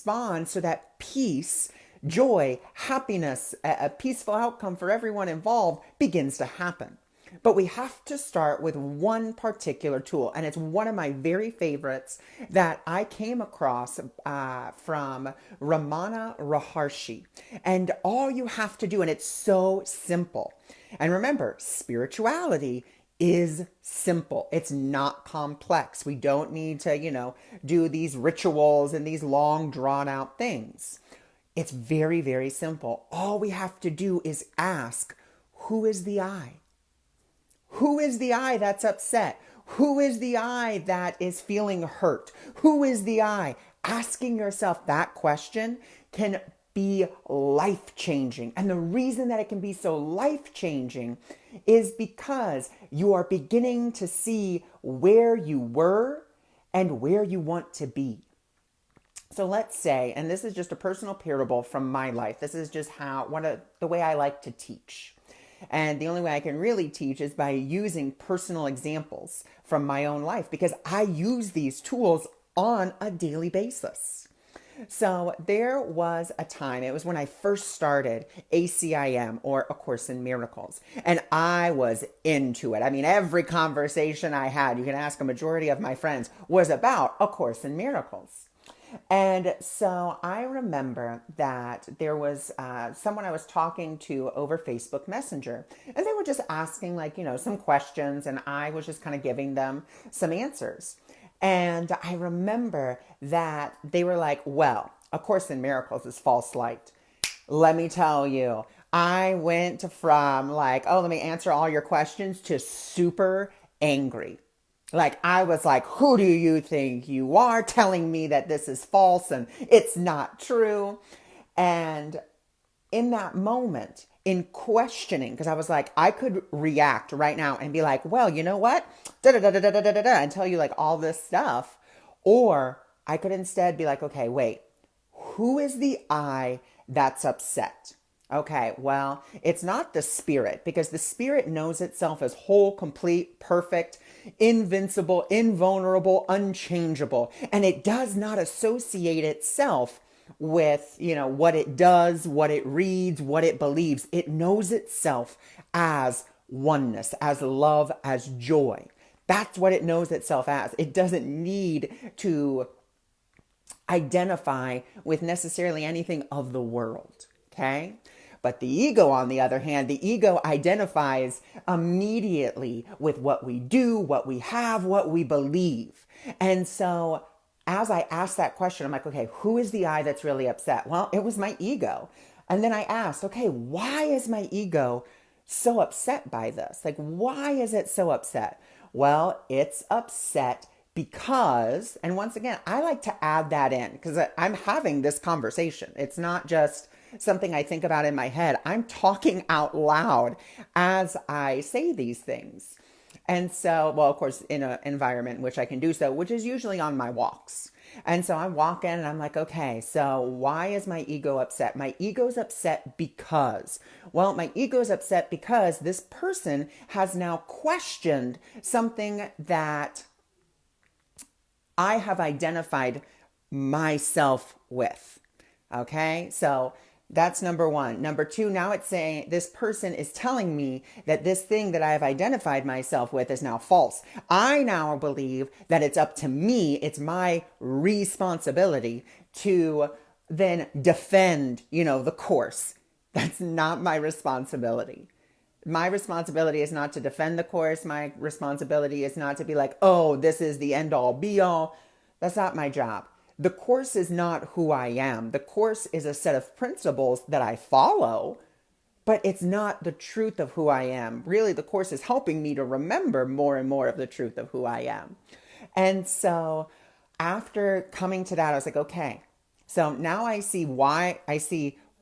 respond so that peace, joy, happiness, a peaceful outcome for everyone involved begins to happen. But we have to start with one particular tool, and it's one of my very favorites that I came across from Ramana Maharshi. And all you have to do, and it's so simple. And remember, spirituality is simple. It's not complex. We don't need to, do these rituals and these long drawn out things. It's very, very simple. All we have to do is ask, who is the I? Who is the I that's upset? Who is the I that is feeling hurt? Who is the I? Asking yourself that question can be life-changing. And the reason that it can be so life-changing is because you are beginning to see where you were and where you want to be. So let's say, and this is just a personal parable from my life. This is just the way I like to teach. And the only way I can really teach is by using personal examples from my own life, because I use these tools on a daily basis. So there was a time, it was when I first started ACIM, or A Course in Miracles, and I was into it. I mean, every conversation I had, you can ask a majority of my friends, was about A Course in Miracles. And so I remember that there was someone I was talking to over Facebook Messenger, and they were just asking some questions, and I was just kind of giving them some answers. And I remember that they were like, well, A Course in Miracles is false light. Let me tell you, I went from let me answer all your questions to super angry. I was like, who do you think you are, telling me that this is false and it's not true? And in that moment, in questioning, because I was like, I could react right now and be like, well, you know what? Da da da da da da da da, and tell you all this stuff. Or I could instead be like, okay, wait, who is the I that's upset? Okay, well, it's not the spirit, because the spirit knows itself as whole, complete, perfect, invincible, invulnerable, unchangeable. And it does not associate itself with, what it does, what it reads, what it believes. It knows itself as oneness, as love, as joy. That's what it knows itself as. It doesn't need to identify with necessarily anything of the world. Okay? But the ego, on the other hand, the ego identifies immediately with what we do, what we have, what we believe. And so as I asked that question, I'm like, okay, who is the I that's really upset? Well, it was my ego. And then I asked, okay, why is my ego so upset by this? Why is it so upset? Well, it's upset because, and once again, I like to add that in because I'm having this conversation. It's not just something I think about in my head. I'm talking out loud as I say these things. And so, well, of course, in an environment in which I can do so, which is usually on my walks. And so I'm walking and I'm like, okay, so why is my ego upset? My ego's upset because, well, my ego's upset because this person has now questioned something that I have identified myself with. Okay, so that's number one. Number two, now it's saying this person is telling me that this thing that I have identified myself with is now false. I now believe that it's up to me, it's my responsibility to then defend, the course. That's not my responsibility. My responsibility is not to defend the course. My responsibility is not to be like, oh, this is the end all be all. That's not my job. The course is not who I am. The course is a set of principles that I follow, but it's not the truth of who I am. Really, the course is helping me to remember more and more of the truth of who I am. And so after coming to that, I was like, okay, so now I see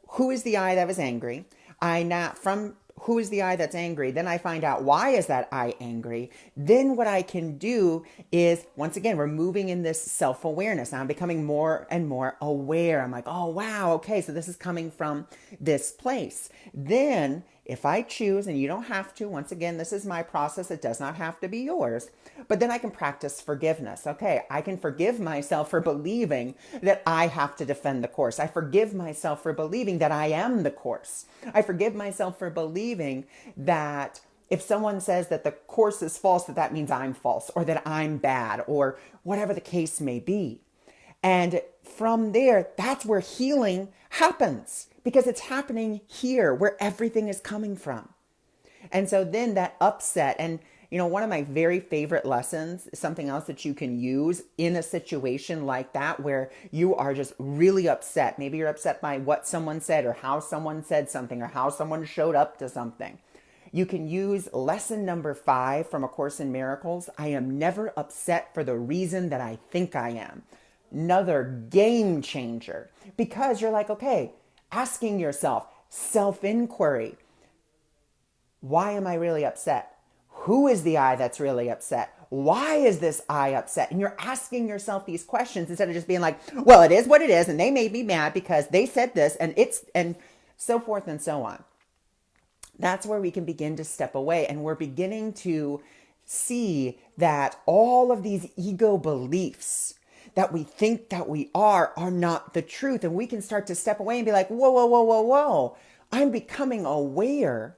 who is the I that was angry. From who is the I that's angry? Then I find out why is that I angry? Then what I can do is, once again, we're moving in this self-awareness. I'm becoming more and more aware. I'm like, oh, wow, okay, so this is coming from this place. Then If I choose, and you don't have to, once again, this is my process, it does not have to be yours, but then I can practice forgiveness. Okay, I can forgive myself for believing that I have to defend the course. I forgive myself for believing that I am the course. I forgive myself for believing that if someone says that the course is false, that means I'm false, or that I'm bad, or whatever the case may be. And from there, that's where healing happens, because it's happening here where everything is coming from. And so then that upset, and one of my very favorite lessons, something else that you can use in a situation like that where you are just really upset. Maybe you're upset by what someone said, or how someone said something, or how someone showed up to something. You can use lesson number 5 from A Course in Miracles. I am never upset for the reason that I think I am. Another game changer, because you're like, okay, asking yourself, self-inquiry. Why am I really upset? Who is the I that's really upset? Why is this I upset? And you're asking yourself these questions instead of just being like, well, it is what it is, and they made me mad because they said this, and so forth and so on. That's where we can begin to step away, and we're beginning to see that all of these ego beliefs that we think that we are not the truth. And we can start to step away and be like, whoa, whoa, whoa, whoa, whoa. I'm becoming aware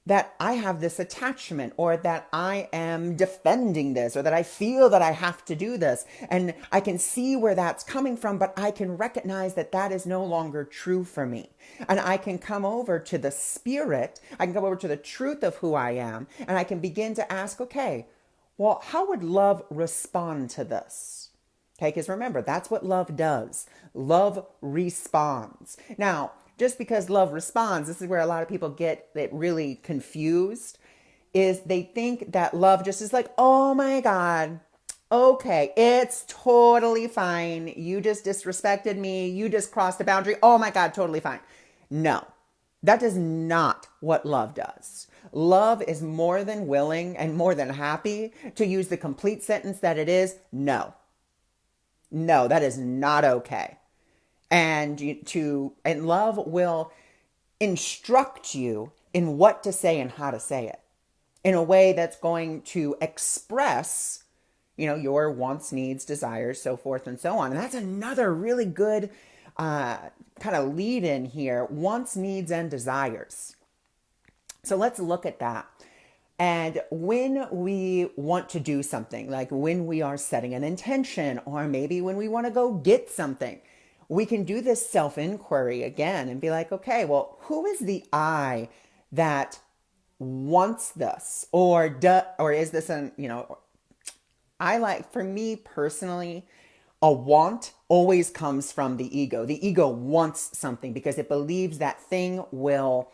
that I have this attachment, or that I am defending this, or that I feel that I have to do this. And I can see where that's coming from, but I can recognize that that is no longer true for me. And I can come over to the spirit, I can come over to the truth of who I am, and I can begin to ask, okay, well, how would love respond to this? Okay, because remember, that's what love does. Love responds. Now, just because love responds, this is where a lot of people get it really confused, is they think that love just is like, oh my God, okay, it's totally fine. You just disrespected me. You just crossed a boundary. Oh my God, totally fine. No, that is not what love does. Love is more than willing and more than happy to use the complete sentence that it is, no. No, that is not okay. And love will instruct you in what to say and how to say it in a way that's going to express, your wants, needs, desires, so forth and so on. And that's another really good kind of lead in here: wants, needs, and desires. So let's look at that. And when we want to do something, like when we are setting an intention, or maybe when we want to go get something, we can do this self-inquiry again and be like, okay, well, who is the I that wants this? Or is this for me personally, a want always comes from the ego. The ego wants something because it believes that thing will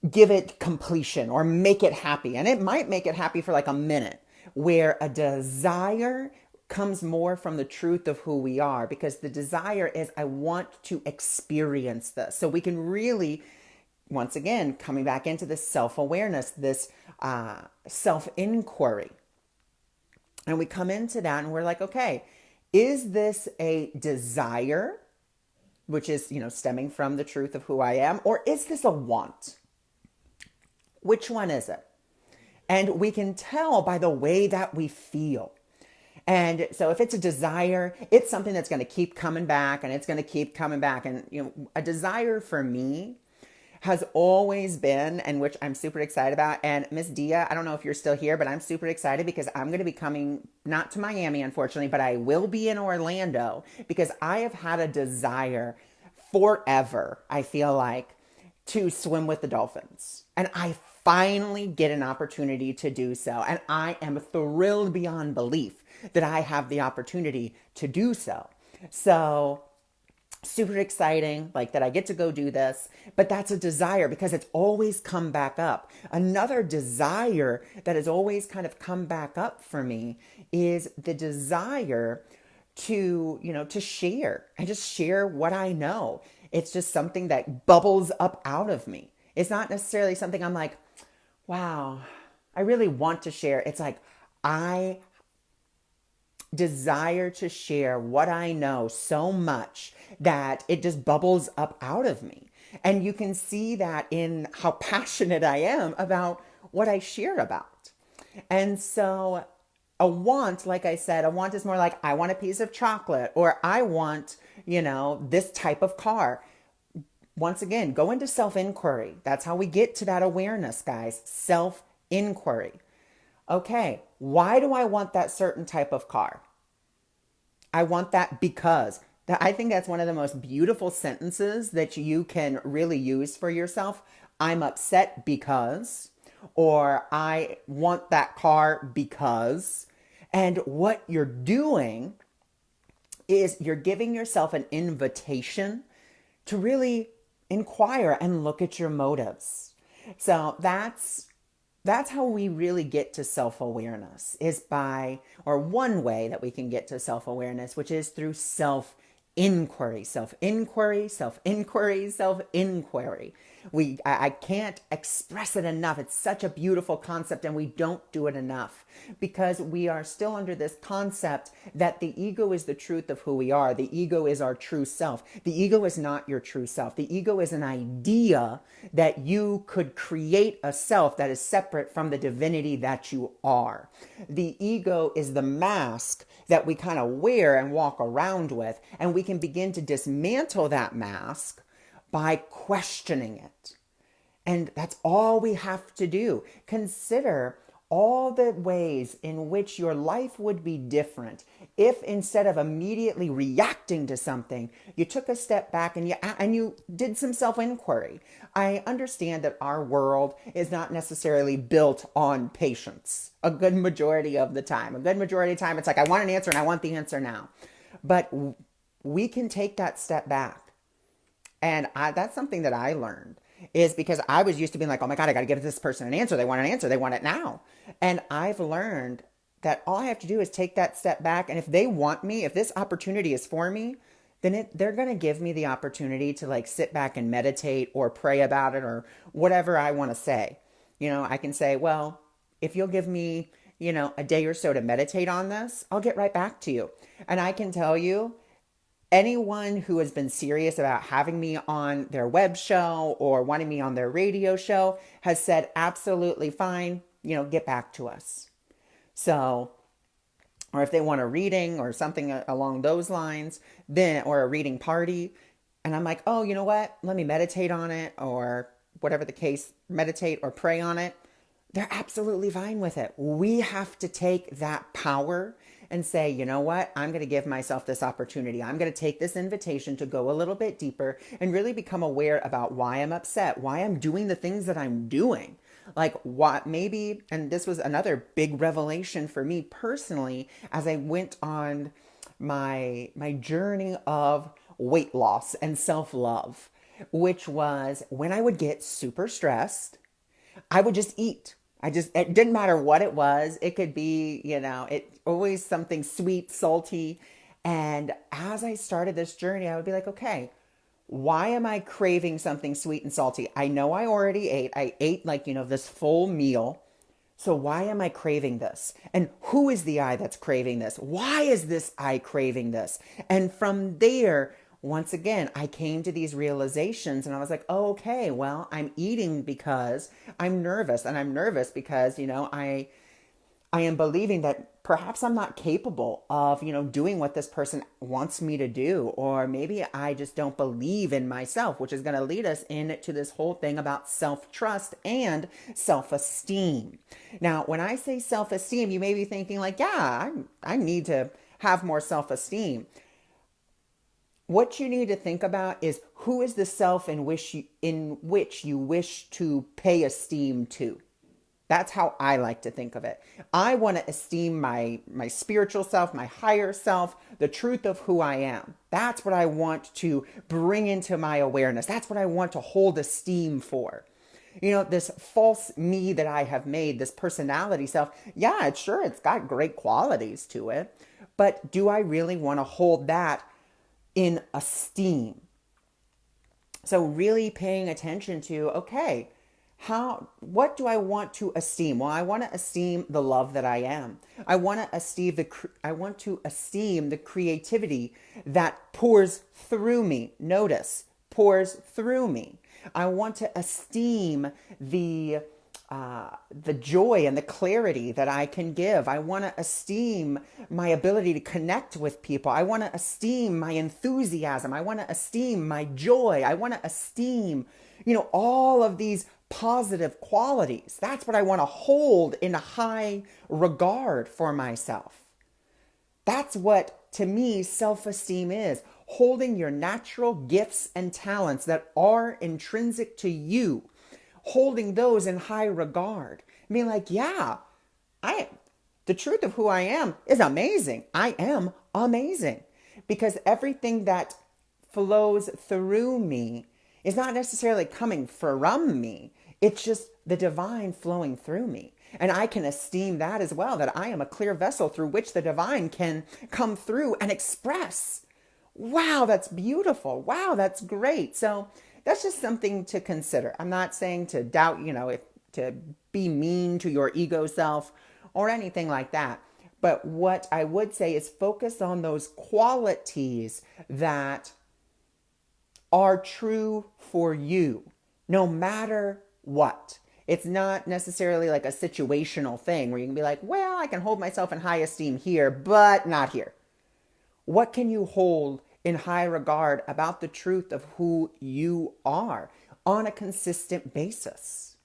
give it completion or make it happy. And it might make it happy for like a minute, where a desire comes more from the truth of who we are, because the desire is, I want to experience this. So we can really, once again, coming back into this self-awareness, this self-inquiry. And we come into that and we're like, okay, is this a desire, which is, stemming from the truth of who I am, or is this a want? Which one is it? And we can tell by the way that we feel. And so if it's a desire, it's something that's going to keep coming back, and it's going to keep coming back. And, a desire for me has always been, and which I'm super excited about. And Miss Dia, I don't know if you're still here, but I'm super excited because I'm going to be coming, not to Miami, unfortunately, but I will be in Orlando, because I have had a desire forever, I feel like, to swim with the dolphins. And I finally get an opportunity to do so. And I am thrilled beyond belief that I have the opportunity to do so. So super exciting, like that I get to go do this, but that's a desire because it's always come back up. Another desire that has always kind of come back up for me is the desire to, to share and just share what I know. It's just something that bubbles up out of me. It's not necessarily something I'm like, wow, I really want to share. It's like, I desire to share what I know so much that it just bubbles up out of me. And you can see that in how passionate I am about what I share about. And so a want, like I said, a want is more like I want a piece of chocolate or I want, this type of car. Once again, go into self inquiry. That's how we get to that awareness, guys. Self inquiry. Okay, why do I want that certain type of car? I want that because. I think that's one of the most beautiful sentences that you can really use for yourself. I'm upset because, or I want that car because. And what you're doing is you're giving yourself an invitation to really inquire and look at your motives. So that's how we really get to self-awareness, is by, or one way that we can get to self-awareness, which is through self-inquiry, self-inquiry, self-inquiry, self-inquiry. I can't express it enough. It's such a beautiful concept, and we don't do it enough because we are still under this concept that the ego is the truth of who we are. The ego is our true self. The ego is not your true self. The ego is an idea that you could create a self that is separate from the divinity that you are. The ego is the mask that we kind of wear and walk around with, and we can begin to dismantle that mask by questioning it. And that's all we have to do. Consider all the ways in which your life would be different if, instead of immediately reacting to something, you took a step back and you did some self-inquiry. I understand that our world is not necessarily built on patience a good majority of the time. A good majority of the time, it's like, I want an answer and I want the answer now. But we can take that step back. And that's something that I learned, is because I was used to being like, oh my God, I got to give this person an answer. They want an answer. They want it now. And I've learned that all I have to do is take that step back. And if they want me, if this opportunity is for me, then they're going to give me the opportunity to like sit back and meditate or pray about it or whatever I want to say. I can say, well, if you'll give me, a day or so to meditate on this, I'll get right back to you. And I can tell you, anyone who has been serious about having me on their web show or wanting me on their radio show has said, absolutely fine, get back to us. So, or if they want a reading or something along those lines, then, or a reading party, and I'm like, oh, you know what? Let me meditate on it, or whatever the case, meditate or pray on it. They're absolutely fine with it. We have to take that power and say, you know what? I'm going to give myself this opportunity. I'm going to take this invitation to go a little bit deeper and really become aware about why I'm upset, why I'm doing the things that I'm doing. Like what maybe, and this was another big revelation for me personally as I went on my journey of weight loss and self-love, which was when I would get super stressed, I would just eat. It didn't matter what it was. It could be, it always something sweet, salty. And as I started this journey, I would be like, okay, why am I craving something sweet and salty? I know I already ate. I ate this full meal. So why am I craving this? And who is the I that's craving this? Why is this I craving this? And from there, once again, I came to these realizations and I was like, oh, okay, well, I'm eating because I'm nervous. And I'm nervous because, I am believing that perhaps I'm not capable of, doing what this person wants me to do. Or maybe I just don't believe in myself, which is going to lead us into this whole thing about self-trust and self-esteem. Now, when I say self-esteem, you may be thinking like, yeah, I need to have more self-esteem. What you need to think about is, who is the self in which you wish to pay esteem to. That's how I like to think of it. I want to esteem my spiritual self, my higher self, the truth of who I am. That's what I want to bring into my awareness. That's what I want to hold esteem for. This false me that I have made, this personality self, yeah, it's got great qualities to it. But do I really want to hold that in esteem? So really paying attention to, okay, what do I want to esteem? Well, I want to esteem the love that I am. I want to esteem the creativity that pours through me. Notice, pours through me. I want to esteem the joy and the clarity that I can give. I want to esteem my ability to connect with people. I want to esteem my enthusiasm. I want to esteem my joy. I want to esteem, all of these positive qualities. That's what I want to hold in a high regard for myself. That's what, to me, self-esteem is. Holding your natural gifts and talents that are intrinsic to you, holding those in high regard. Being like, yeah, the truth of who I am is amazing. I am amazing. Because everything that flows through me is not necessarily coming from me. It's just the divine flowing through me. And I can esteem that as well, that I am a clear vessel through which the divine can come through and express. Wow, that's beautiful. Wow, that's great. So that's just something to consider. I'm not saying to doubt, to be mean to your ego self or anything like that. But what I would say is focus on those qualities that are true for you, no matter what. It's not necessarily like a situational thing where you can be like, well, I can hold myself in high esteem here, but not here. What can you hold in high regard about the truth of who you are on a consistent basis?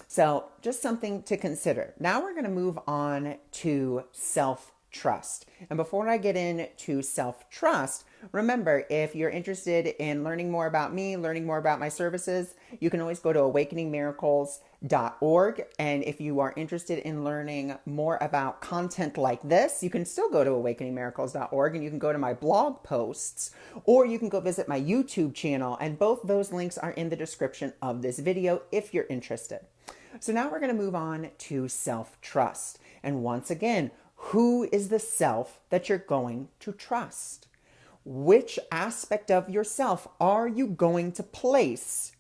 So just something to consider. Now we're going to move on to self-trust. And before I get into self-trust, remember, if you're interested in learning more about me, learning more about my services, you can always go to awakeningmiracles.org. And if you are interested in learning more about content like this, you can still go to awakeningmiracles.org and you can go to my blog posts, or you can go visit my YouTube channel. And both those links are in the description of this video if you're interested. So now we're going to move on to self-trust. And once again, who is the self that you're going to trust? Which aspect of yourself are you going to place,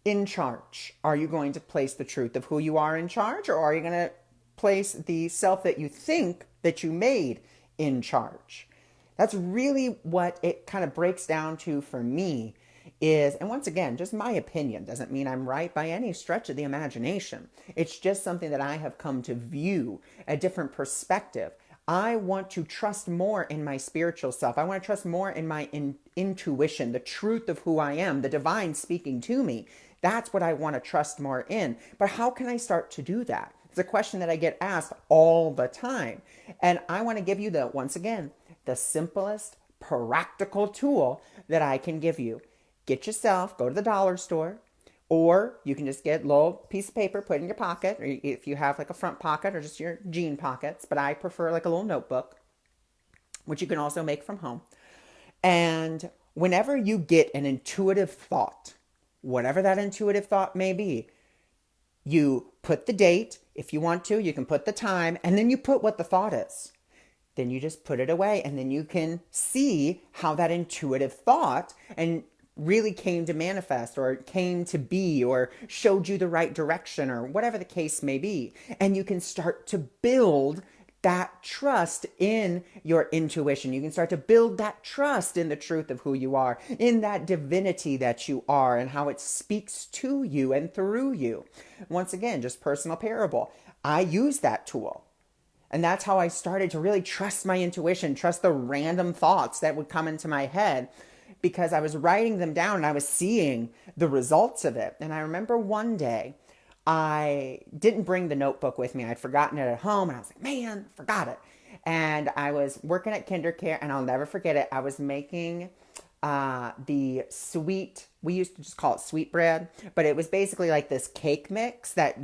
in charge? Are you going to place the truth of who you are in charge, or are you going to place the self that you think that you made in charge? That's really what it kind of breaks down to for me is, and once again, just my opinion doesn't mean I'm right by any stretch of the imagination. It's just something that I have come to view a different perspective. I want to trust more in my spiritual self. I want to trust more in my intuition, the truth of who I am, the divine speaking to me. That's what I want to trust more in. But how can I start to do that? It's a question that I get asked all the time. And I want to give you once again, the simplest practical tool that I can give you. Go to the dollar store, or you can just get a little piece of paper, put it in your pocket, or if you have like a front pocket or just your jean pockets, but I prefer like a little notebook, which you can also make from home. And whenever you get an intuitive thought, whatever that intuitive thought may be, you put the date. If you want to, you can put the time, and then you put what the thought is. Then you just put it away, and then you can see how that intuitive thought and really came to manifest, or came to be, or showed you the right direction, or whatever the case may be. And you can start to build that trust in your intuition. You can start to build that trust in the truth of who you are, in that divinity that you are, and how it speaks to you and through you. Once again, just personal parable. I use that tool. And that's how I started to really trust my intuition, trust the random thoughts that would come into my head, because I was writing them down and I was seeing the results of it. And I remember one day I didn't bring the notebook with me. I'd forgotten it at home, and I was like, man, forgot it. And I was working at KinderCare, and I'll never forget it. I was making the sweet, we used to just call it sweet bread, but it was basically like this cake mix that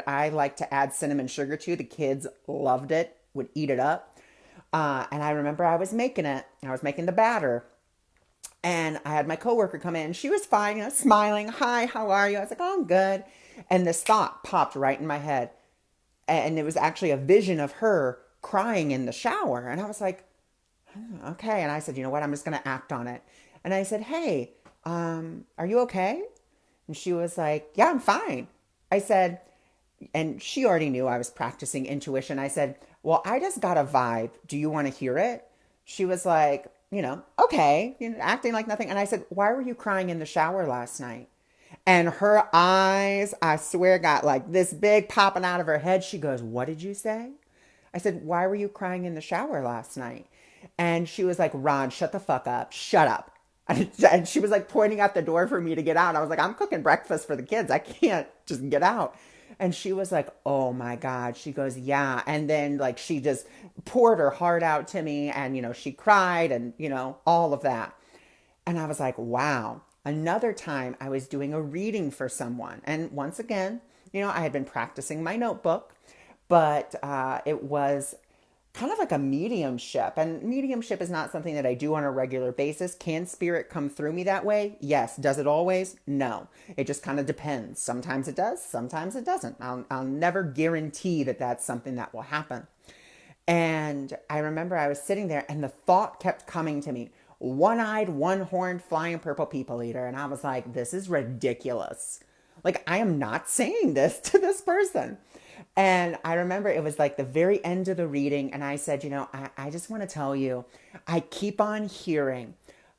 I like to add cinnamon sugar to. The kids loved it, would eat it up. And I remember I was making it. I was making the batter. And I had my coworker come in. She was fine, smiling. Hi, how are you? I was like, oh, I'm good. And this thought popped right in my head. And it was actually a vision of her crying in the shower. And I was like, okay. And I said, you know what? I'm just going to act on it. And I said, hey, are you okay? And she was like, yeah, I'm fine. I said, and she already knew I was practicing intuition. I said, well, I just got a vibe. Do you want to hear it? She was like, okay, acting like nothing. And I said, why were you crying in the shower last night? And her eyes, I swear, got like this big popping out of her head. She goes, what did you say? I said, why were you crying in the shower last night? And she was like, Ron, shut the fuck up. Shut up. And she was like pointing out the door for me to get out. I was like, I'm cooking breakfast for the kids. I can't just get out. And she was like, oh my God. She goes, yeah. And then like she just poured her heart out to me and, she cried and, all of that. And I was like, wow. Another time I was doing a reading for someone. And once again, I had been practicing my notebook, but it was kind of like a mediumship. And mediumship is not something that I do on a regular basis. Can spirit come through me that way? Yes. Does it always? No. It just kind of depends. Sometimes it does, sometimes it doesn't. I'll never guarantee that that's something that will happen. And I remember I was sitting there and the thought kept coming to me, one-eyed, one-horned, flying purple people eater. And I was like, this is ridiculous. Like, I am not saying this to this person. And I remember it was like the very end of the reading. And I said, I just want to tell you, I keep on hearing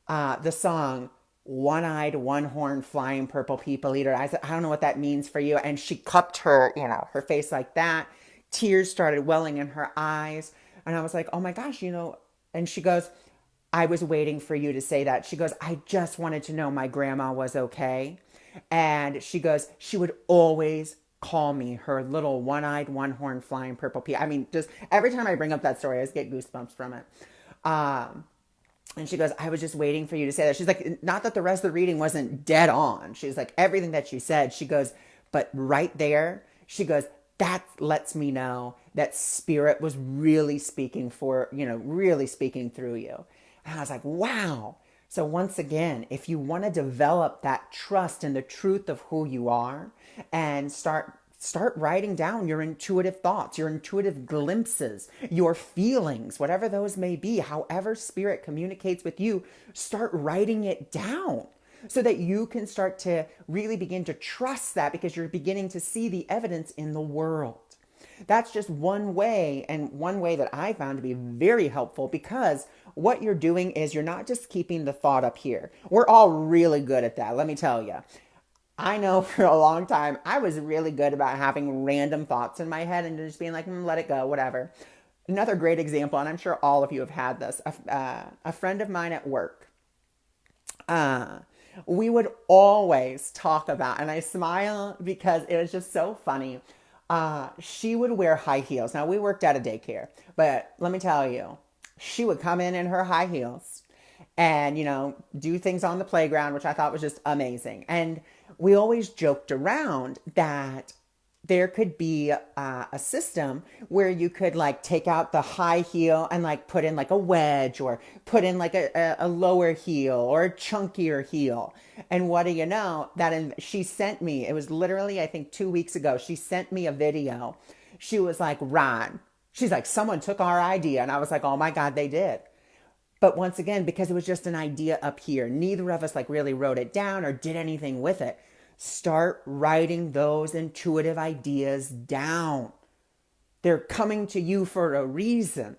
the song, one-eyed, one-horned, flying purple people eater. I said, I don't know what that means for you. And she cupped her, her face like that. Tears started welling in her eyes. And I was like, oh my gosh, and she goes, I was waiting for you to say that. She goes, I just wanted to know my grandma was okay. And she goes, she would always call me her little one-eyed, one-horned, flying purple pea. I mean, just every time I bring up that story, I just get goosebumps from it. And she goes, I was just waiting for you to say that. She's like, not that the rest of the reading wasn't dead on. She's like, everything that you said. She goes, but right there, she goes, that lets me know that spirit was really speaking really speaking through you. And I was like, wow. So once again, if you want to develop that trust in the truth of who you are and start writing down your intuitive thoughts, your intuitive glimpses, your feelings, whatever those may be, however spirit communicates with you, start writing it down so that you can start to really begin to trust that because you're beginning to see the evidence in the world. That's just one way, and one way that I found to be very helpful, because what you're doing is you're not just keeping the thought up here. We're all really good at that, let me tell you. I know for a long time, I was really good about having random thoughts in my head and just being like, let it go, whatever. Another great example, and I'm sure all of you have had this, a friend of mine at work, we would always talk about, and I smile because it was just so funny. She would wear high heels. Now, we worked at a daycare, but let me tell you, she would come in her high heels and, do things on the playground, which I thought was just amazing. And we always joked around that there could be a system where you could like take out the high heel and like put in like a wedge or put in like a lower heel or a chunkier heel. And what do you know? She sent me, it was literally, I think 2 weeks ago, she sent me a video. She was like, Ron, she's like, someone took our idea. And I was like, oh my God, they did. But once again, because it was just an idea up here, neither of us like really wrote it down or did anything with it. Start writing those intuitive ideas down. They're coming to you for a reason.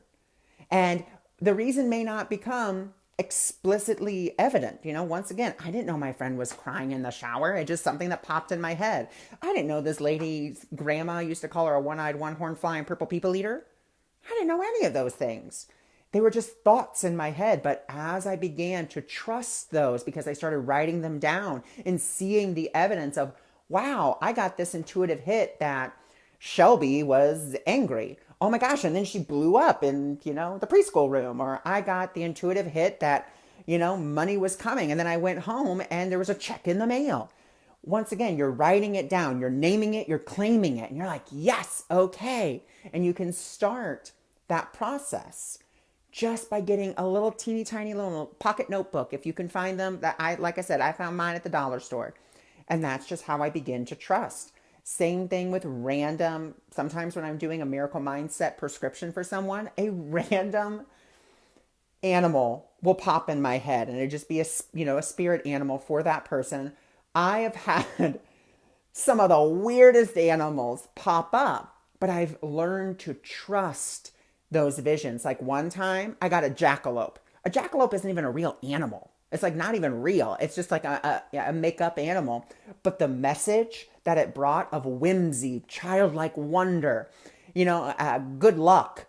And the reason may not become explicitly evident. Once again, I didn't know my friend was crying in the shower. It's just something that popped in my head. I didn't know this lady's grandma used to call her a one-eyed, one-horned, flying purple people eater. I didn't know any of those things. They were just thoughts in my head. But as I began to trust those, because I started writing them down and seeing the evidence of, wow, I got this intuitive hit that Shelby was angry. Oh my gosh. And then she blew up in, the preschool room. Or I got the intuitive hit that, money was coming. And then I went home and there was a check in the mail. Once again, you're writing it down, you're naming it, you're claiming it. And you're like, yes, okay. And you can start that process just by getting a little teeny tiny little pocket notebook. If you can find them, like I said, I found mine at the dollar store. And that's just how I begin to trust. Same thing with random, sometimes when I'm doing a miracle mindset prescription for someone, a random animal will pop in my head and it'd just be a spirit animal for that person. I have had some of the weirdest animals pop up, but I've learned to trust those visions. Like one time I got a jackalope. A jackalope isn't even a real animal. It's like not even real. It's just like a make-up animal. But the message that it brought of whimsy, childlike wonder, good luck,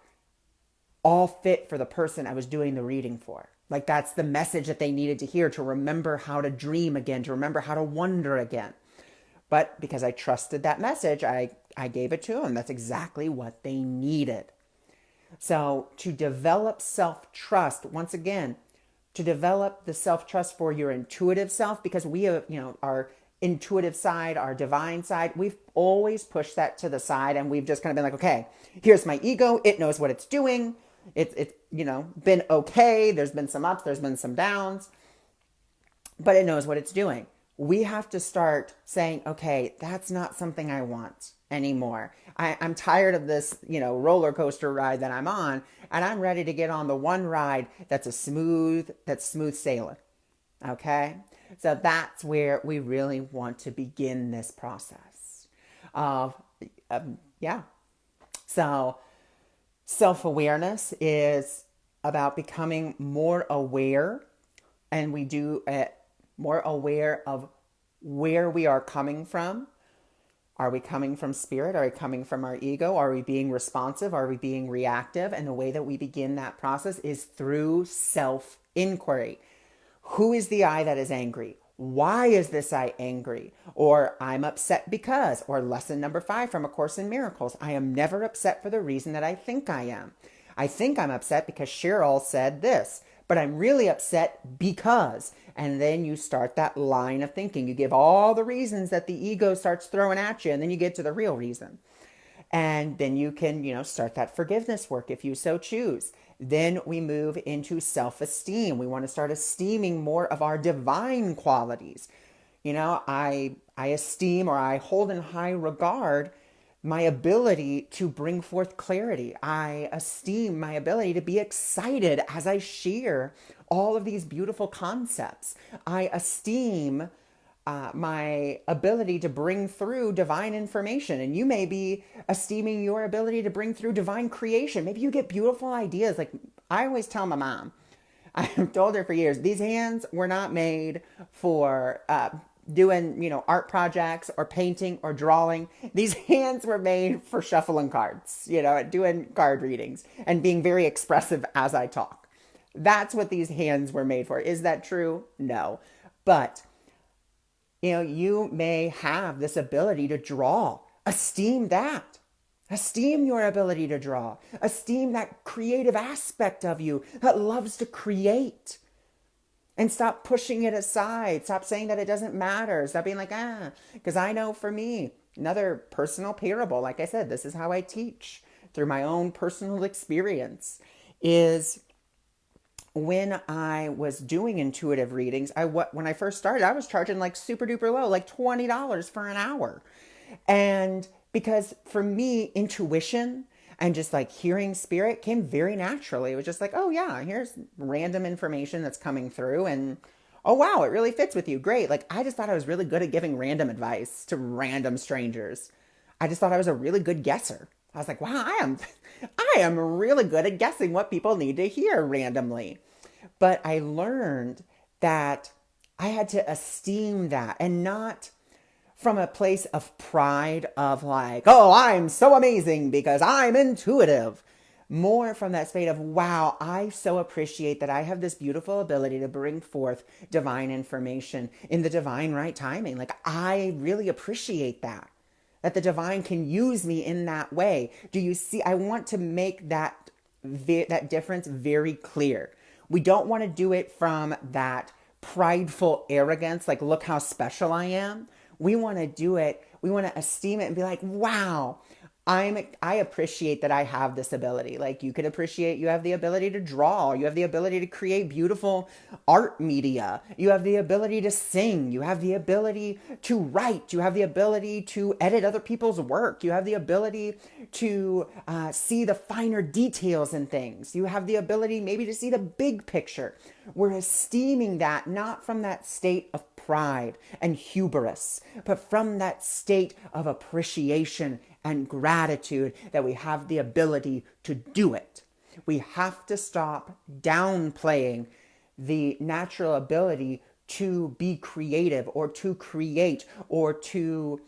all fit for the person I was doing the reading for. Like that's the message that they needed to hear, to remember how to dream again, to remember how to wonder again. But because I trusted that message, I gave it to them. That's exactly what they needed. So to develop self-trust, once again, to develop the self-trust for your intuitive self, because we have, our intuitive side, our divine side, we've always pushed that to the side, and we've just kind of been like, okay, here's my ego. It knows what it's doing. It's been okay. There's been some ups, there's been some downs, but it knows what it's doing. We have to start saying, okay, that's not something I want anymore. I'm tired of this, roller coaster ride that I'm on, and I'm ready to get on the one ride that's smooth sailing. Okay? So that's where we really want to begin this process of, yeah. So self-awareness is about becoming more aware, and we do it more aware of where we are coming from. Are we coming from spirit? Are we coming from our ego? Are we being responsive? Are we being reactive? And the way that we begin that process is through self-inquiry. Who is the I that is angry? Why is this I angry? Or I'm upset because, or lesson number 5 from A Course in Miracles, I am never upset for the reason that I think I am. I think I'm upset because Cheryl said this, but I'm really upset because, and then you start that line of thinking. You give all the reasons that the ego starts throwing at you, and then you get to the real reason. And then you can, start that forgiveness work if you so choose. Then we move into self-esteem. We want to start esteeming more of our divine qualities. I esteem, or I hold in high regard, my ability to bring forth clarity. I esteem my ability to be excited as I share all of these beautiful concepts. I esteem my ability to bring through divine information. And you may be esteeming your ability to bring through divine creation. Maybe you get beautiful ideas. Like I always tell my mom, I've told her for years, these hands were not made for doing, art projects or painting or drawing. These hands were made for shuffling cards, doing card readings and being very expressive as I talk. That's what these hands were made for. Is that true? No. But, you may have this ability to draw. Esteem that. Esteem your ability to draw. Esteem that creative aspect of you that loves to create. And stop pushing it aside. Stop saying that it doesn't matter. Stop being like, because I know for me, another personal parable, like I said, this is how I teach through my own personal experience, is when I was doing intuitive readings, when I first started, I was charging like super duper low, like $20 for an hour. And because for me, intuition and just like hearing spirit came very naturally. It was just like, oh yeah, here's random information that's coming through, and oh wow, it really fits with you. Great. Like I just thought I was really good at giving random advice to random strangers. I just thought I was a really good guesser. I was like, wow, I am really good at guessing what people need to hear randomly. But I learned that I had to esteem that, and not from a place of pride of like, oh, I'm so amazing because I'm intuitive. More from that state of, wow, I so appreciate that I have this beautiful ability to bring forth divine information in the divine right timing. Like I really appreciate that the divine can use me in that way. Do you see? I want to make that difference very clear. We don't want to do it from that prideful arrogance, like, look how special I am. We want to do it. We want to esteem it and be like, wow, I appreciate that I have this ability. Like you could appreciate you have the ability to draw. You have the ability to create beautiful art media. You have the ability to sing. You have the ability to write. You have the ability to edit other people's work. You have the ability to see the finer details in things. You have the ability maybe to see the big picture. We're esteeming that not from that state of pride and hubris, but from that state of appreciation and gratitude that we have the ability to do it. We have to stop downplaying the natural ability to be creative or to create or to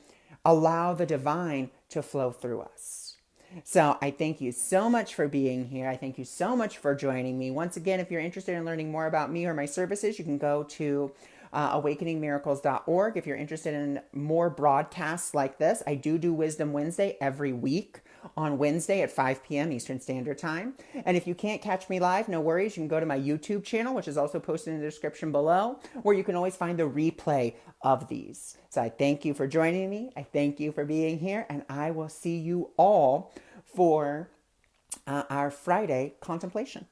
allow the divine to flow through us. So I thank you so much for being here. I thank you so much for joining me. Once again, if you're interested in learning more about me or my services, you can go to awakeningmiracles.org. If you're interested in more broadcasts like this, I do Wisdom Wednesday every week on Wednesday at 5 p.m. Eastern Standard Time. And if you can't catch me live, no worries. You can go to my YouTube channel, which is also posted in the description below, where you can always find the replay of these. So I thank you for joining me. I thank you for being here. And I will see you all for our Friday contemplation.